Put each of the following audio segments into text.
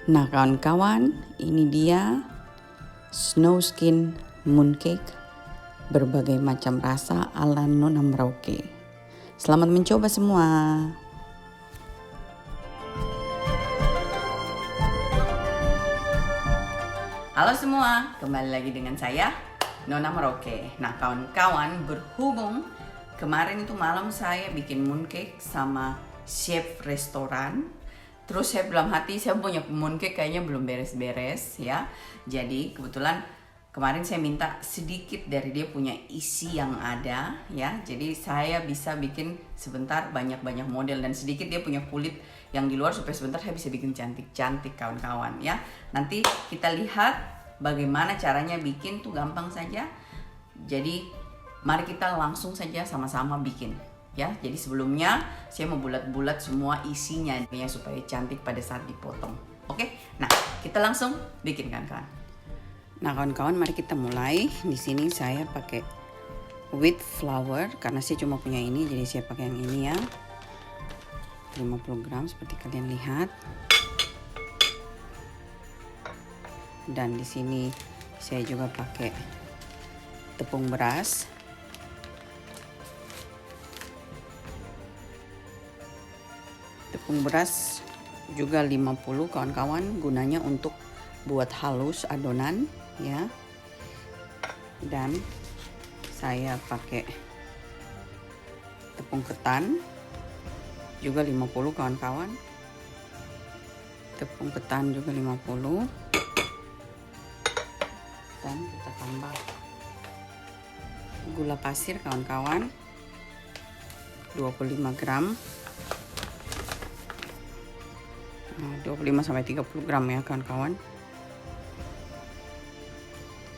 Nah kawan-kawan, ini dia snow skin mooncake berbagai macam rasa ala Nona Merauke. Selamat mencoba semua. Halo semua, kembali lagi dengan saya Nona Merauke. Nah kawan-kawan, berhubung kemarin itu malam saya bikin mooncake sama chef restoran. Terus saya dalam hati saya punya mooncake kayaknya belum beres-beres ya. Jadi kebetulan kemarin saya minta sedikit dari dia punya isi yang ada ya. Jadi saya bisa bikin sebentar banyak-banyak model dan sedikit dia punya kulit yang di luar supaya sebentar saya bisa bikin cantik-cantik kawan-kawan ya. Nanti kita lihat bagaimana caranya bikin tuh gampang saja. Jadi mari kita langsung saja sama-sama bikin. Ya, jadi sebelumnya saya mau bulat-bulat semua isinya ya supaya cantik pada saat dipotong. Oke, nah kita langsung bikin kawan-kawan. Nah kawan-kawan, mari kita mulai. Di sini saya pakai wheat flour karena saya cuma punya ini, jadi saya pakai yang ini ya. 50 gram seperti kalian lihat. Dan di sini saya juga pakai tepung beras. Tepung beras juga 50 kawan-kawan, gunanya untuk buat halus adonan ya. Dan saya pakai tepung ketan juga 50 kawan-kawan. Tepung ketan juga 50. Dan kita tambah gula pasir kawan-kawan 25 gram. 25-30 gram ya kawan-kawan.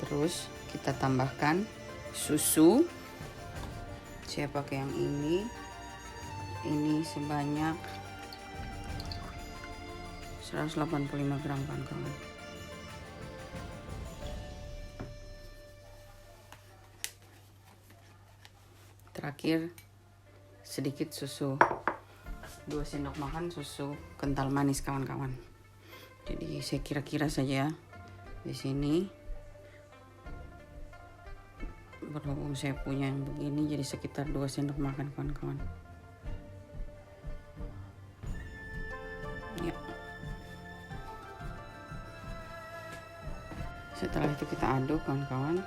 Terus kita tambahkan susu. Saya pakai yang ini. Ini sebanyak 185 gram kawan-kawan. Terakhir sedikit susu, 2 sendok makan susu kental manis kawan-kawan. Jadi saya kira-kira saja di sini. Berhubung saya punya yang begini, jadi sekitar 2 sendok makan kawan-kawan. Ya. Setelah itu kita aduk kawan-kawan.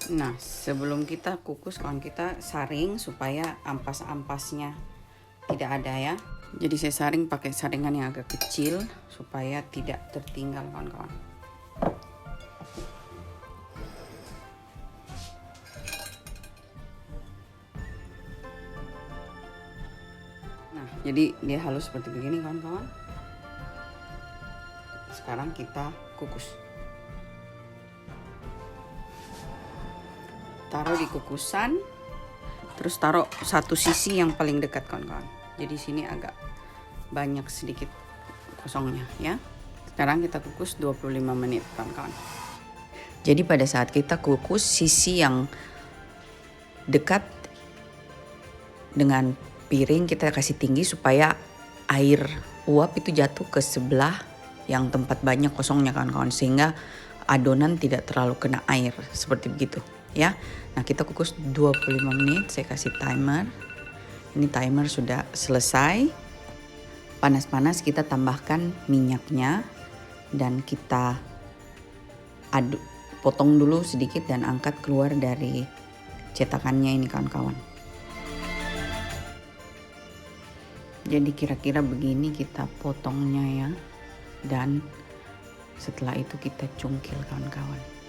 Nah, sebelum kita kukus kawan, kita saring supaya ampas-ampasnya tidak ada ya. Jadi saya saring pakai saringan yang agak kecil supaya tidak tertinggal kawan-kawan. Nah, jadi dia halus seperti begini kawan-kawan. Sekarang kita kukus. Taruh di kukusan, terus taruh satu sisi yang paling dekat kawan-kawan. Jadi sini agak banyak sedikit kosongnya ya. Sekarang kita kukus 25 menit kawan-kawan. Jadi pada saat kita kukus, sisi yang dekat dengan piring kita kasih tinggi supaya air uap itu jatuh ke sebelah yang tempat banyak kosongnya kawan-kawan, sehingga adonan tidak terlalu kena air seperti begitu ya. Nah kita kukus 25 menit, saya kasih timer. Ini timer sudah selesai. Panas-panas kita tambahkan minyaknya dan kita aduk, potong dulu sedikit dan angkat keluar dari cetakannya ini kawan-kawan. Jadi kira-kira begini kita potongnya ya. Dan setelah itu kita cungkil kawan-kawan.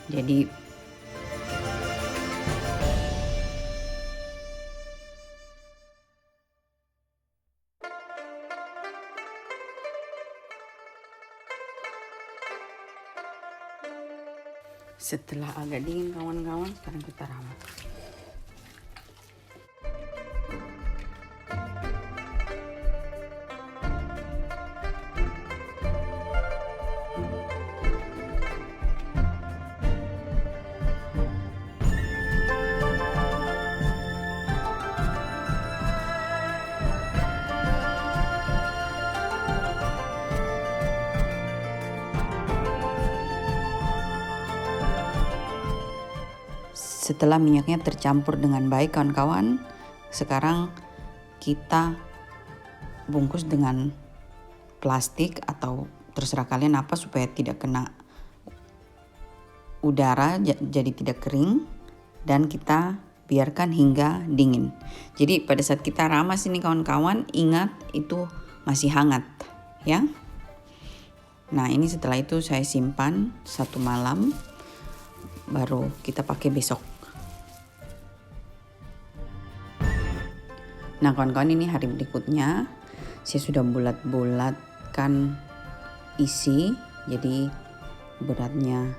Jadi setelah agak dingin kawan-kawan, sekarang kita rawat. setelah minyaknya tercampur dengan baik kawan-kawan, sekarang kita bungkus dengan plastik atau terserah kalian apa supaya tidak kena udara, jadi tidak kering, dan kita biarkan hingga dingin. Jadi pada saat kita ramas ini kawan-kawan, ingat itu masih hangat ya. Nah ini setelah itu saya simpan 1 malam, baru kita pakai besok. Nah kawan-kawan, ini hari berikutnya saya sudah bulat-bulatkan isi, jadi beratnya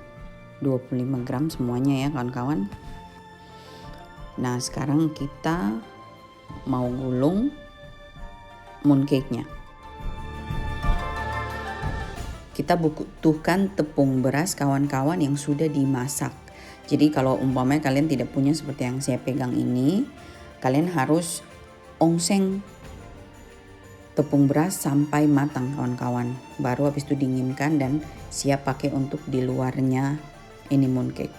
25 gram semuanya ya kawan-kawan. Nah sekarang kita mau gulung mooncake-nya. Kita butuhkan tepung beras kawan-kawan yang sudah dimasak. Jadi kalau umpamanya kalian tidak punya seperti yang saya pegang ini, kalian harus ongseng tepung beras sampai matang kawan-kawan. Baru habis itu dinginkan dan siap pakai untuk di luarnya ini mooncake.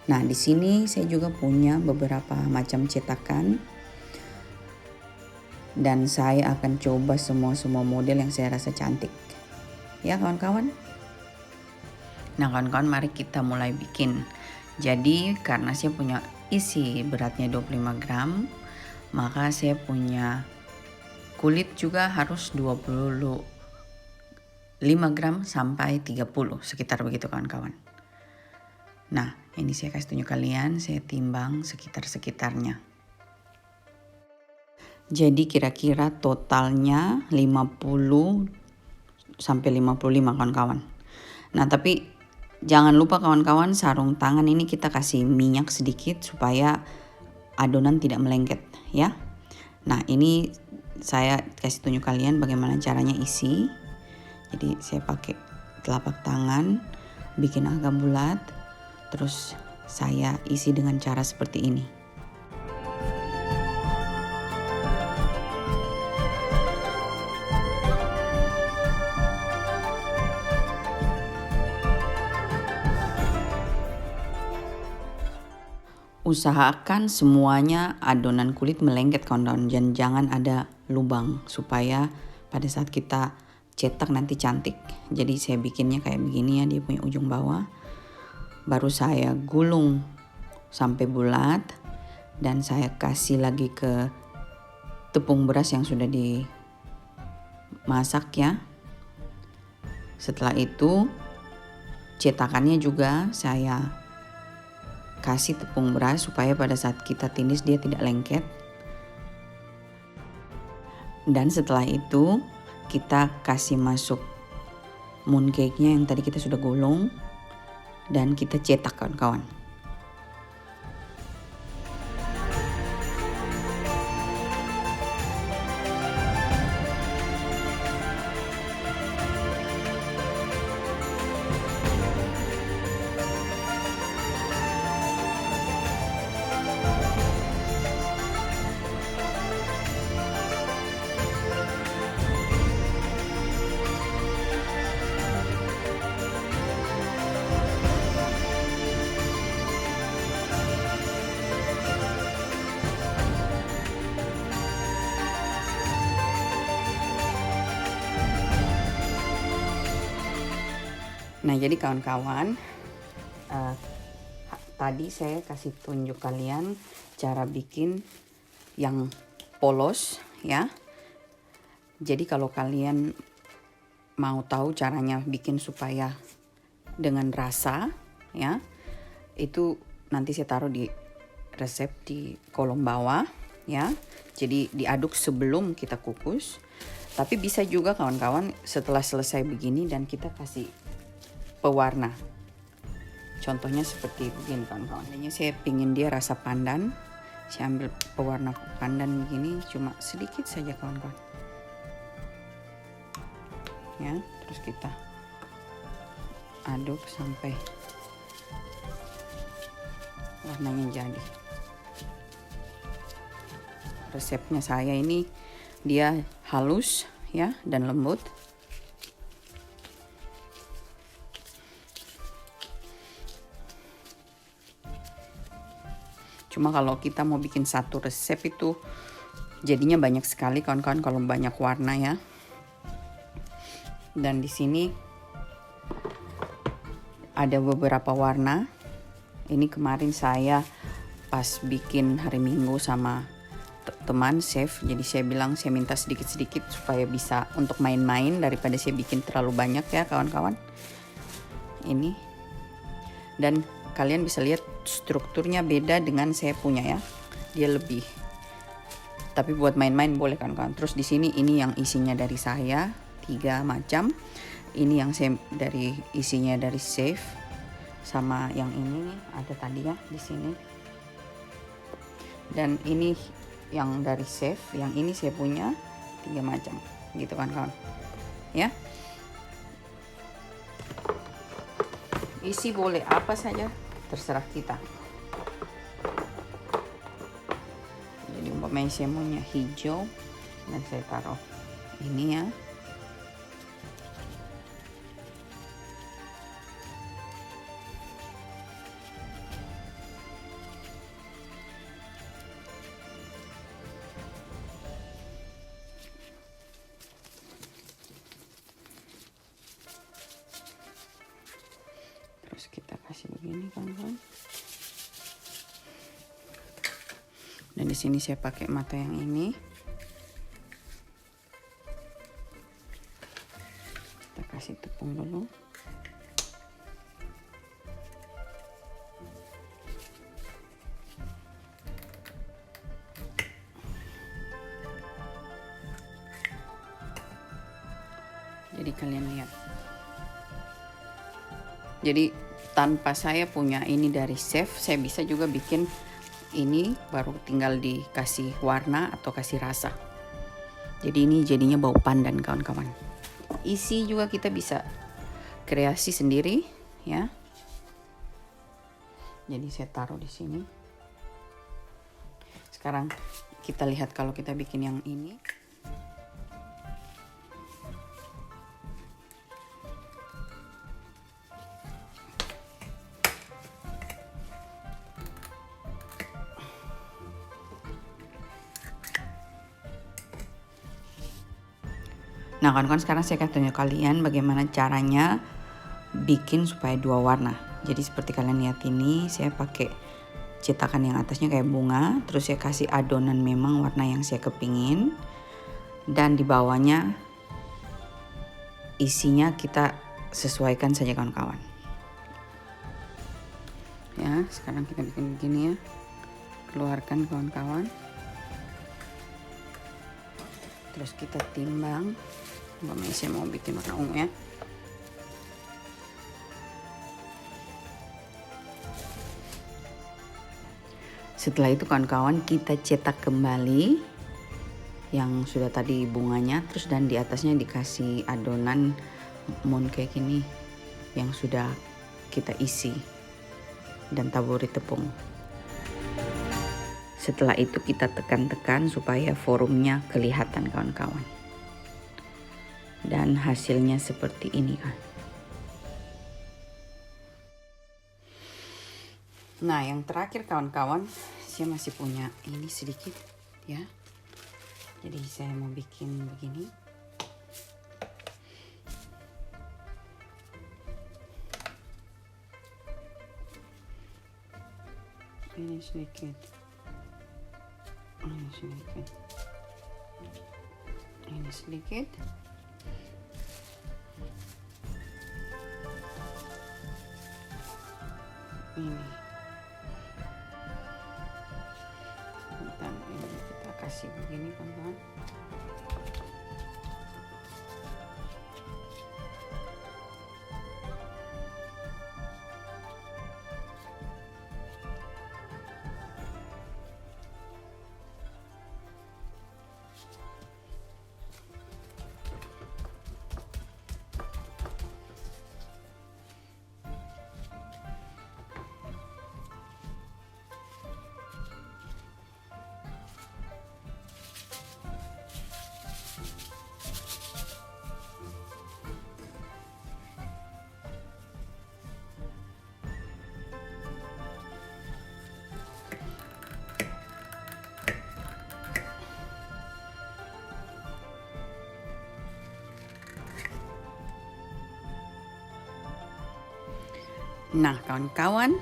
Nah di sini saya juga punya beberapa macam cetakan dan saya akan coba semua model yang saya rasa cantik. Ya kawan-kawan. Nah kawan-kawan, mari kita mulai bikin. Jadi karena saya punya isi beratnya 25 gram, maka saya punya kulit juga harus 25 gram sampai 30, sekitar begitu kawan-kawan. Nah ini saya kasih tunjuk kalian, saya timbang sekitar-sekitarnya. Jadi kira-kira totalnya 50 sampai 55 kawan-kawan. Nah tapi jangan lupa kawan-kawan, sarung tangan ini kita kasih minyak sedikit supaya adonan tidak melengket ya. Nah ini saya kasih tunjuk kalian bagaimana caranya isi. Jadi saya pakai telapak tangan, bikin agak bulat, terus saya isi dengan cara seperti ini. Usahakan semuanya adonan kulit melengket kawan-kawan, dan jangan ada lubang supaya pada saat kita cetak nanti cantik. Jadi saya bikinnya kayak begini ya, dia punya ujung bawah. Baru saya gulung sampai bulat dan saya kasih lagi ke tepung beras yang sudah dimasak ya. Setelah itu cetakannya juga saya kasih tepung beras supaya pada saat kita tindis dia tidak lengket. Dan setelah itu kita kasih masuk mooncake-nya yang tadi kita sudah gulung dan kita cetak kawan-kawan. Nah jadi kawan-kawan, tadi saya kasih tunjuk kalian cara bikin yang polos ya. Jadi kalau kalian mau tahu caranya bikin supaya dengan rasa ya, itu nanti saya taruh di resep di kolom bawah ya. Jadi diaduk sebelum kita kukus. Tapi bisa juga kawan-kawan setelah selesai begini dan kita kasih pewarna. Contohnya seperti begini kawan-kawan. Ini saya pingin dia rasa pandan. Saya ambil pewarna pandan begini, cuma sedikit saja kawan-kawan. Ya, terus kita aduk sampai warnanya jadi. Resepnya saya ini dia halus ya dan lembut. Cuma kalau kita mau bikin satu resep itu jadinya banyak sekali kawan-kawan kalau banyak warna ya. Dan di sini ada beberapa warna. Ini kemarin saya pas bikin hari Minggu sama teman chef, jadi saya bilang saya minta sedikit-sedikit supaya bisa untuk main-main daripada saya bikin terlalu banyak ya kawan-kawan. Ini, dan kalian bisa lihat strukturnya beda dengan saya punya ya, dia lebih. Tapi buat main-main boleh kawan-kawan. Terus di sini ini yang isinya dari saya 3 macam. Ini yang saya dari isinya dari chef, sama yang ini nih ada tadi ya di sini. Dan ini yang dari chef, yang ini saya punya 3 macam gitu kan kawan ya. Isi boleh apa saja, terserah kita. Jadi umpamanya saya maunya hijau dan saya taruh ini ya. Terus kita kasih begini kawan-kawan. Dan di sini saya pakai mata yang ini. Kita kasih tepung dulu. Jadi kalian lihat. Jadi tanpa saya punya ini dari chef, saya bisa juga bikin ini, baru tinggal dikasih warna atau kasih rasa. Jadi ini jadinya bau pandan kawan-kawan. Isi juga kita bisa kreasi sendiri ya. Jadi saya taruh di sini. Sekarang kita lihat kalau kita bikin yang ini. Nah kawan-kawan, sekarang saya akan tunjuk kalian bagaimana caranya bikin supaya 2 warna. Jadi seperti kalian lihat ini, saya pakai cetakan yang atasnya kayak bunga, terus saya kasih adonan memang warna yang saya kepingin, dan di bawahnya isinya kita sesuaikan saja kawan-kawan. Ya, sekarang kita bikin begini ya. Keluarkan kawan-kawan. Terus kita timbang. Saya mau bikin warna ungu ya. Setelah itu kawan-kawan kita cetak kembali yang sudah tadi bunganya, terus dan di atasnya dikasih adonan mooncake ini yang sudah kita isi dan taburi tepung. Setelah itu kita tekan-tekan supaya forumnya kelihatan kawan-kawan. Dan hasilnya seperti ini kan. Nah yang terakhir kawan-kawan, saya masih punya ini sedikit ya. Jadi saya mau bikin begini. Ini sedikit. Ini sedikit. Ini sedikit. Ini. Dan ini kita kasih begini kawan-kawan. Nah kawan-kawan,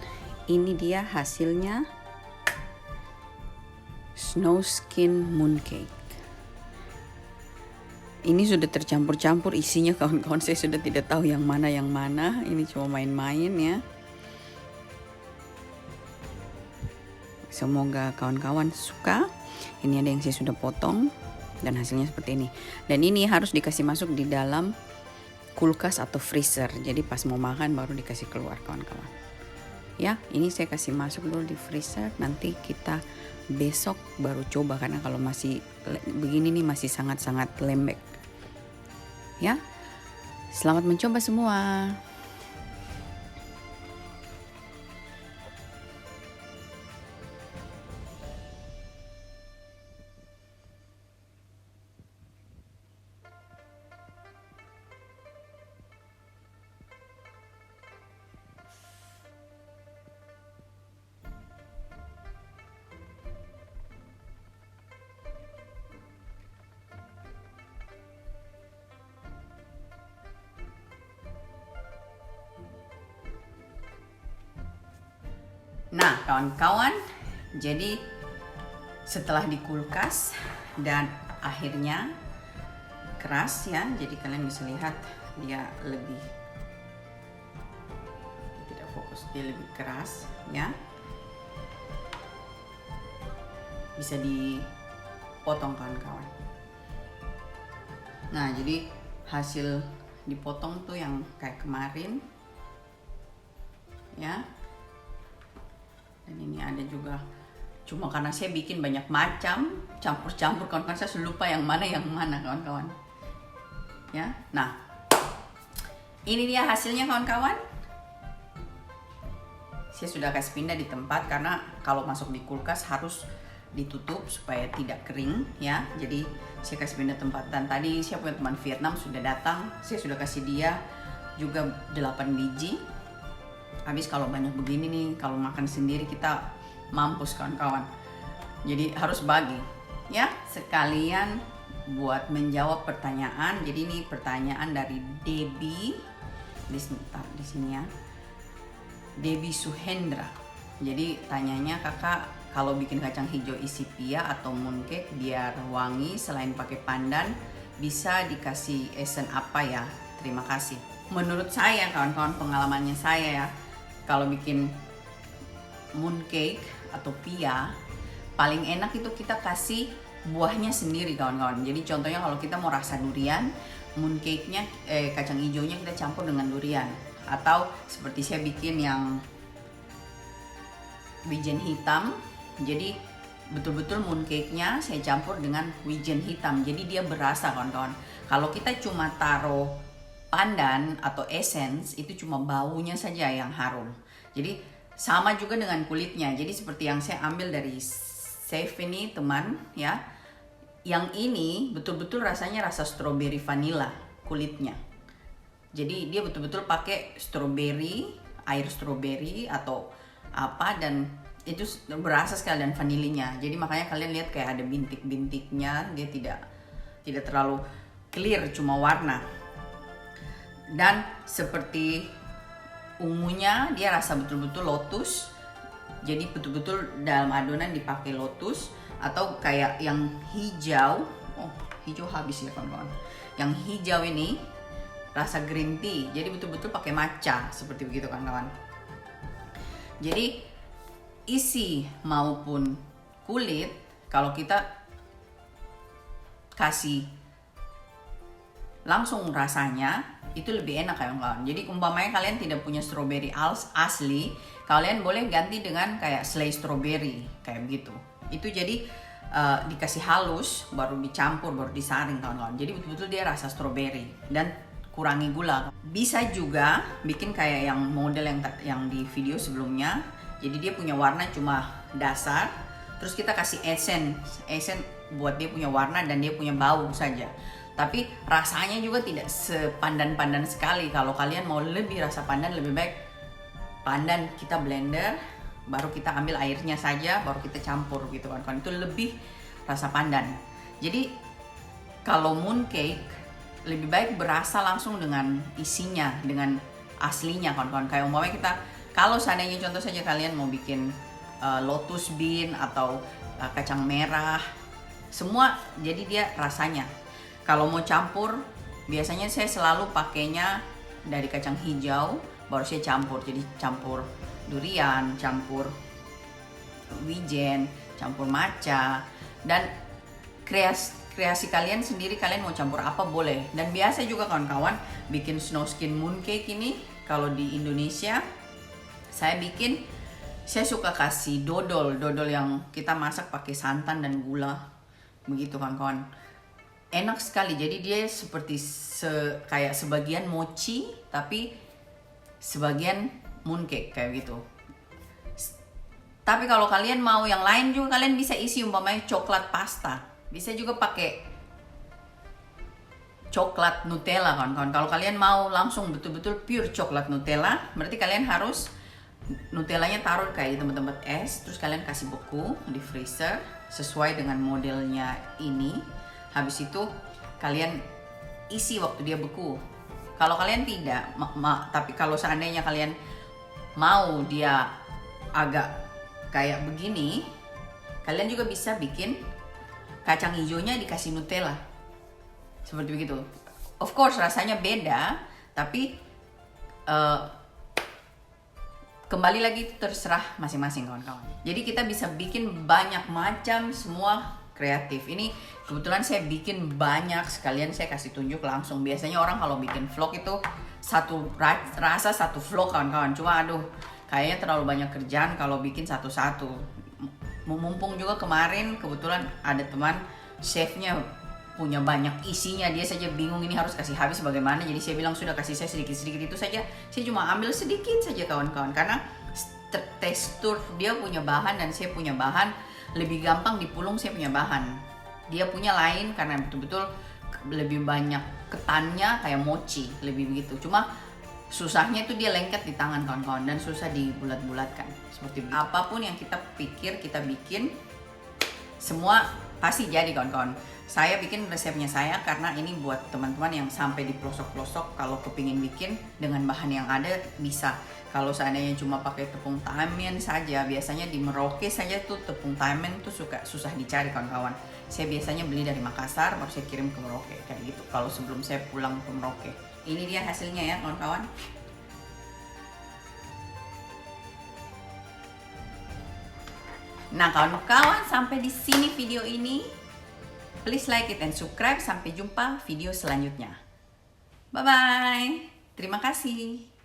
ini dia hasilnya snow skin mooncake. Ini sudah tercampur-campur isinya kawan-kawan, saya sudah tidak tahu yang mana. Ini cuma main-main ya. Semoga kawan-kawan suka. Ini ada yang saya sudah potong dan hasilnya seperti ini. Dan ini harus dikasih masuk di dalam kulkas atau freezer. Jadi pas mau makan baru dikasih keluar kawan-kawan. Ya, ini saya kasih masuk dulu di freezer. Nanti kita besok baru coba, karena kalau masih begini nih masih sangat-sangat lembek. Ya, selamat mencoba semua. Nah kawan-kawan, jadi setelah di kulkas dan akhirnya keras ya, jadi kalian bisa lihat dia lebih, tidak fokus, dia lebih keras ya, bisa dipotong kawan-kawan. Nah jadi hasil dipotong tuh yang kayak kemarin ya. Dan ini ada juga, cuma karena saya bikin banyak macam, campur-campur kawan-kawan, saya sudah lupa yang mana kawan-kawan. Ya, nah ini dia hasilnya kawan-kawan. Saya sudah kasih pindah di tempat, karena kalau masuk di kulkas harus ditutup supaya tidak kering ya. Jadi saya kasih pindah tempat, dan tadi saya punya teman Vietnam sudah datang, saya sudah kasih dia juga 8 biji. Habis kalau banyak begini nih, kalau makan sendiri kita mampus kawan-kawan. Jadi harus bagi ya, sekalian buat menjawab pertanyaan. Jadi ini pertanyaan dari Debbie di sini ya, Debbie Suhendra. Jadi tanyanya, kakak kalau bikin kacang hijau isi pia atau mooncake biar wangi selain pakai pandan, bisa dikasih esen apa ya? Terima kasih. Menurut saya kawan-kawan, pengalamannya saya ya, kalau bikin mooncake atau pia, paling enak itu kita kasih buahnya sendiri kawan-kawan. Jadi contohnya kalau kita mau rasa durian, mooncake-nya kacang hijaunya kita campur dengan durian. Atau seperti saya bikin yang wijen hitam, jadi betul-betul mooncake-nya saya campur dengan wijen hitam. Jadi dia berasa kawan-kawan. Kalau kita cuma taruh pandan atau essence, itu cuma baunya saja yang harum. Jadi sama juga dengan kulitnya. Jadi seperti yang saya ambil dari chef ini teman ya, yang ini betul-betul rasanya rasa strawberry vanilla kulitnya. Jadi dia betul-betul pakai strawberry, air strawberry atau apa, dan itu berasa sekali, dan vanilinya. Jadi makanya kalian lihat kayak ada bintik-bintiknya, dia tidak terlalu clear, cuma warna. Dan seperti ungunya, dia rasa betul-betul lotus. Jadi betul-betul dalam adonan dipakai lotus. Atau kayak yang hijau, hijau habis ya kawan-kawan. Yang hijau ini rasa green tea, jadi betul-betul pakai matcha, seperti begitu kawan-kawan. Jadi isi maupun kulit, kalau kita kasih langsung rasanya itu lebih enak kawan-kawan. Jadi umpamanya kalian tidak punya strawberry asli, kalian boleh ganti dengan kayak slay strawberry kayak begitu. Itu jadi dikasih halus, baru dicampur, baru disaring kawan-kawan. Jadi betul-betul dia rasa strawberry, dan kurangi gula. Bisa juga bikin kayak yang model yang di video sebelumnya. Jadi dia punya warna cuma dasar, terus kita kasih essence buat dia punya warna dan dia punya bau saja. Tapi rasanya juga tidak sepandan-pandan sekali. Kalau kalian mau lebih rasa pandan, lebih baik pandan kita blender, baru kita ambil airnya saja, baru kita campur gitu kan. Itu lebih rasa pandan. Jadi kalau mooncake lebih baik berasa langsung dengan isinya, dengan aslinya kawan-kawan. Kayak umpamanya kita Kalau seandainya contoh saja kalian mau bikin lotus bean atau kacang merah, semua jadi dia rasanya. Kalau mau campur, biasanya saya selalu pakainya dari kacang hijau, baru saya campur. Jadi campur durian, campur wijen, campur matcha, dan kreasi kalian sendiri, kalian mau campur apa boleh. Dan biasa juga kawan-kawan bikin snow skin mooncake ini, kalau di Indonesia saya suka kasih dodol yang kita masak pakai santan dan gula, begitu kawan-kawan. Enak sekali, jadi dia seperti kayak sebagian mochi tapi sebagian mooncake kayak gitu. Tapi kalau kalian mau yang lain juga, kalian bisa isi umpamanya coklat pasta, bisa juga pakai coklat Nutella kawan-kawan. Kalau kalian mau langsung betul-betul pure coklat Nutella, berarti kalian harus Nutellanya taruh kayak di tempat-tempat es, terus kalian kasih beku di freezer sesuai dengan modelnya ini. Habis itu kalian isi waktu dia beku. Kalau kalian tidak, tapi kalau seandainya kalian mau dia agak kayak begini, kalian juga bisa bikin kacang hijaunya dikasih Nutella. Seperti begitu. Of course rasanya beda, tapi kembali lagi terserah masing-masing kawan-kawan. Jadi kita bisa bikin banyak macam, semua kreatif. Ini kebetulan saya bikin banyak, sekalian saya kasih tunjuk langsung. Biasanya orang kalau bikin vlog itu satu rasa satu vlog kawan-kawan. Cuma aduh, kayaknya terlalu banyak kerjaan kalau bikin satu-satu. Mumpung juga kemarin kebetulan ada teman chefnya punya banyak isinya, dia saja bingung ini harus kasih habis bagaimana. Jadi saya bilang sudah kasih saya sedikit-sedikit itu saja. Saya cuma ambil sedikit saja kawan-kawan, karena tekstur dia punya bahan dan saya punya bahan lebih gampang dipulung. Saya punya bahan, dia punya lain karena betul-betul lebih banyak ketannya kayak mochi, lebih begitu. Cuma susahnya itu dia lengket di tangan kawan-kawan dan susah dibulat-bulatkan seperti begitu. Apapun yang kita pikir kita bikin, semua pasti jadi kawan-kawan. Saya bikin resepnya saya karena ini buat teman-teman yang sampai di pelosok-pelosok, kalau kepingin bikin dengan bahan yang ada bisa. Kalau seandainya cuma pakai tepung tamen saja, biasanya di Merauke saja tuh tepung tamen tuh susah dicari kawan-kawan. Saya biasanya beli dari Makassar, baru saya kirim ke Merauke kayak gitu. Kalau sebelum saya pulang ke Merauke, ini dia hasilnya ya kawan-kawan. Nah kawan-kawan, sampai di sini video ini. Please like it and subscribe. Sampai jumpa video selanjutnya. Bye-bye. Terima kasih.